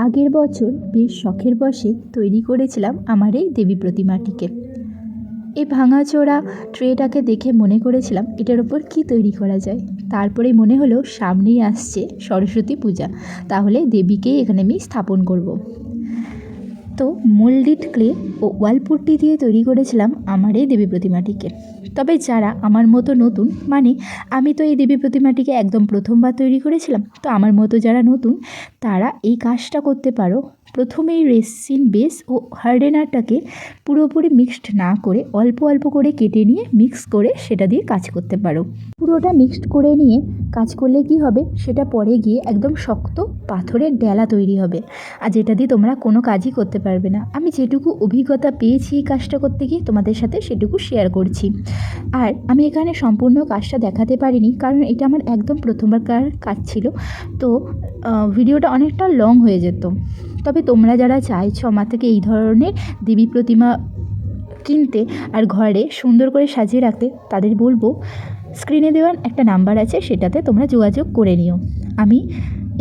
আগের বছর বেশ শখের বশে তৈরি করেছিলাম আমার এই দেবী প্রতিমাটিকে। এই ভাঙাচোরা ট্রেটাকে দেখে মনে করেছিলাম এটার ওপর কী তৈরি করা যায়। তারপরে মনে হলো সামনেই আসছে সরস্বতী পূজা, তাহলে দেবীকেই এখানে আমি স্থাপন করব। তো মোল্ডেড ক্লে ও ওয়ালপুট্টি দিয়ে তৈরি করেছিলাম আমার এই দেবী প্রতিমাটিকে। তবে যারা আমার মতো নতুন, মানে আমি তো এই দেবী প্রতিমাটিকে একদম প্রথমবার তৈরি করেছিলাম, তো আমার মতো যারা নতুন তারা এই কাজটা করতে পারো। প্রথমেই রেসিন বেস ও হার্ডেনারটাকে পুরোপুরি মিক্সড না করে অল্প অল্প করে কেটে নিয়ে মিক্স করে সেটা দিয়ে কাজ করতে পারো। পুরোটা মিক্সড করে নিয়ে কাজ করলে কি হবে, সেটা পরে গিয়ে একদম শক্ত পাথরের ডেলা তৈরি হবে, আর যেটা দিয়ে তোমরা কোনো কাজই করতে পারবে না। আমি যেটুকু অভিজ্ঞতা পেয়েছি এই কাজটা করতে গিয়ে তোমাদের সাথে সেটুকু শেয়ার করছি। আর আমি এখানে সম্পূর্ণ কাজটা দেখাতে পারিনি, কারণ এটা আমার একদম প্রথমবার কাজ ছিল, তো ভিডিওটা অনেকটা লং হয়ে যেত। তবে তোমরা যারা চাইছো আমার থেকে এই ধরনের দেবী প্রতিমা কিনতে আর ঘরে সুন্দর করে সাজিয়ে রাখতে, তাদের বলবো স্ক্রিনে দেওয়ার একটা নাম্বার আছে, সেটাতে তোমরা যোগাযোগ করে নিও। আমি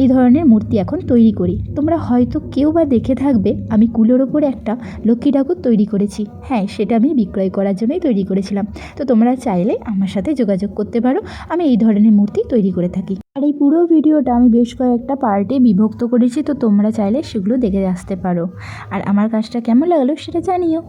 এই ধরনের মূর্তি এখন তৈরি করি। তোমরা হয়তো কেউ বা দেখে থাকবে আমি কুলোর ওপরে একটা লক্ষ্মী ঠাকুর তৈরি করেছি। হ্যাঁ, সেটা আমি বিক্রয় করার জন্যই তৈরি করেছিলাম। তো তোমরা চাইলে আমার সাথে যোগাযোগ করতে পারো, আমি এই ধরনের মূর্তি তৈরি করে থাকি। আর এই পুরো ভিডিওটা আমি বেশ কয়েকটা পার্টে বিভক্ত করেছি, তো তোমরা চাইলে সেগুলো দেখে আসতে পারো। আর আমার কাজটা কেমন লাগলো সেটা জানিও।